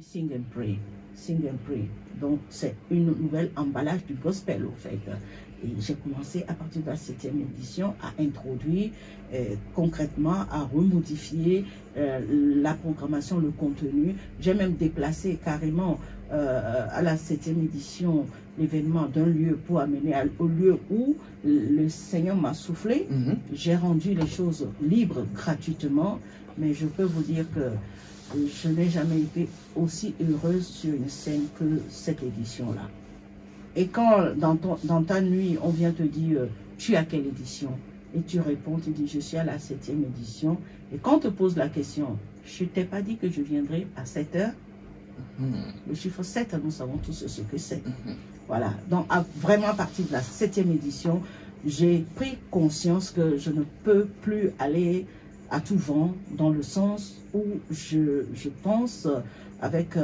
Sing and Pray. Sing and Pray. Donc, c'est une nouvelle emballage du gospel, au fait. Et j'ai commencé à partir de la 7e édition à introduire concrètement, à remodifier la programmation, le contenu. J'ai même déplacé carrément à la 7e édition l'événement d'un lieu pour amener au lieu où le Seigneur m'a soufflé. J'ai rendu les choses libres gratuitement, mais je peux vous dire que je n'ai jamais été aussi heureuse sur une scène que cette édition-là. Et quand dans ta nuit, on vient te dire, tu as quelle édition? Et tu réponds, tu dis, je suis à la 7e édition. Et quand on te pose la question, je ne t'ai pas dit que je viendrai à 7 heures. Le chiffre 7, nous savons tous ce que c'est. Voilà. Donc, vraiment à partir de la 7e édition, j'ai pris conscience que je ne peux plus aller à tout vent, dans le sens où je pense, avec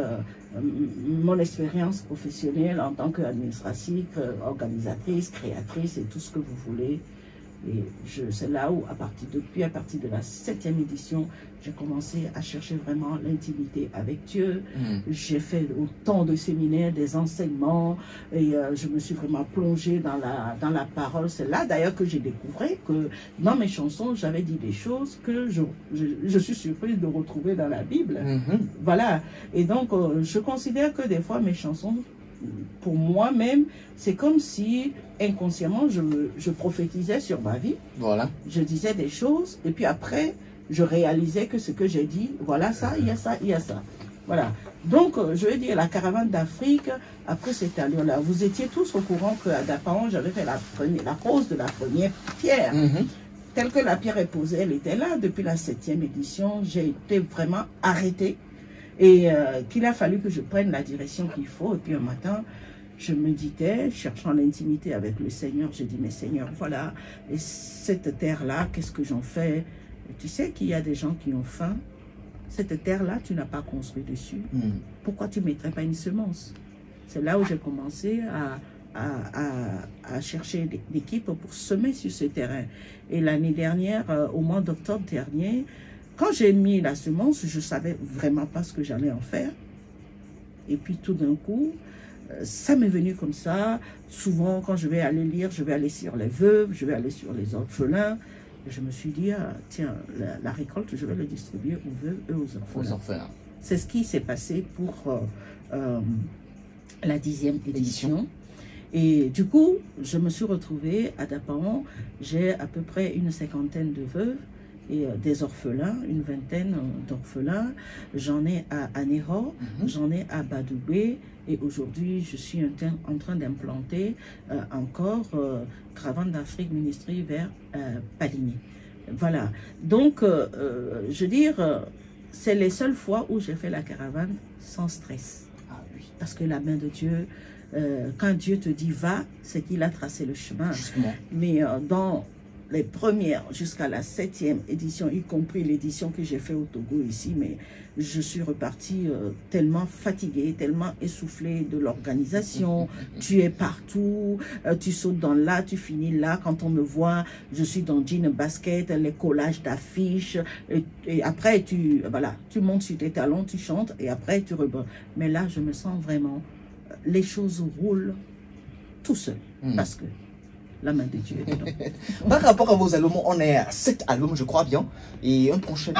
mon expérience professionnelle en tant qu'administratrice, organisatrice, créatrice et tout ce que vous voulez. Et c'est là où, depuis à partir de la 7e édition, j'ai commencé à chercher vraiment l'intimité avec Dieu. J'ai fait autant de séminaires, des enseignements, et je me suis vraiment plongée dans la parole. C'est là d'ailleurs que j'ai découvert que dans mes chansons, j'avais dit des choses que je suis surprise de retrouver dans la Bible. Voilà. Et donc, je considère que des fois, mes chansons, pour moi-même, c'est comme si inconsciemment je prophétisais sur ma vie. Voilà. Je disais des choses et puis après je réalisais que ce que j'ai dit, voilà ça, il y a ça, il y a ça. Voilà. Donc je veux dire, la caravane d'Afrique, après cette allure-là, vous étiez tous au courant qu'à Dapaon, j'avais fait la pose de la première pierre. Telle que la pierre est posée, elle était là depuis la 7e édition. J'ai été vraiment arrêtée. Et qu'il a fallu que je prenne la direction qu'il faut. Et puis un matin, je méditais, cherchant l'intimité avec le Seigneur. J'ai dit, mais Seigneur, voilà, et cette terre-là, qu'est-ce que j'en fais? Et tu sais qu'il y a des gens qui ont faim. Cette terre-là, tu n'as pas construit dessus. Pourquoi tu ne mettrais pas une semence? C'est là où j'ai commencé à chercher l'équipe pour semer sur ce terrain. Et l'année dernière, au mois d'octobre dernier, quand j'ai mis la semence, je ne savais vraiment pas ce que j'allais en faire. Et puis tout d'un coup, ça m'est venu comme ça. Souvent, quand je vais aller lire, je vais aller sur les veuves, je vais aller sur les orphelins. Et je me suis dit, tiens, la récolte, je vais la distribuer aux veuves et aux orphelins. C'est ce qui s'est passé pour la 10e édition. Et du coup, je me suis retrouvée à Dapaon. J'ai à peu près une 50aine de veuves et des orphelins, une 20aine d'orphelins. J'en ai à Aného, j'en ai à Badoubé, et aujourd'hui je suis en train d'implanter encore Caravane d'Afrique Ministry vers Paligny. Voilà, donc je veux dire, c'est les seules fois où j'ai fait la caravane sans stress. Parce que la main de Dieu, quand Dieu te dit va, c'est qu'il a tracé le chemin. Mais dans les premières jusqu'à la 7e édition, y compris l'édition que j'ai fait au Togo ici, mais je suis repartie tellement fatiguée, tellement essoufflée de l'organisation. Tu es partout, tu sautes dans là, tu finis là. Quand on me voit, je suis dans jean basket, les collages d'affiches, et après tu montes sur tes talons, tu chantes, et après tu rebonds. Mais là, je me sens vraiment, les choses roulent tout seul, parce que la main de Dieu est dedans. Par rapport à vos albums, on est à 7 albums, je crois bien. Et un prochain...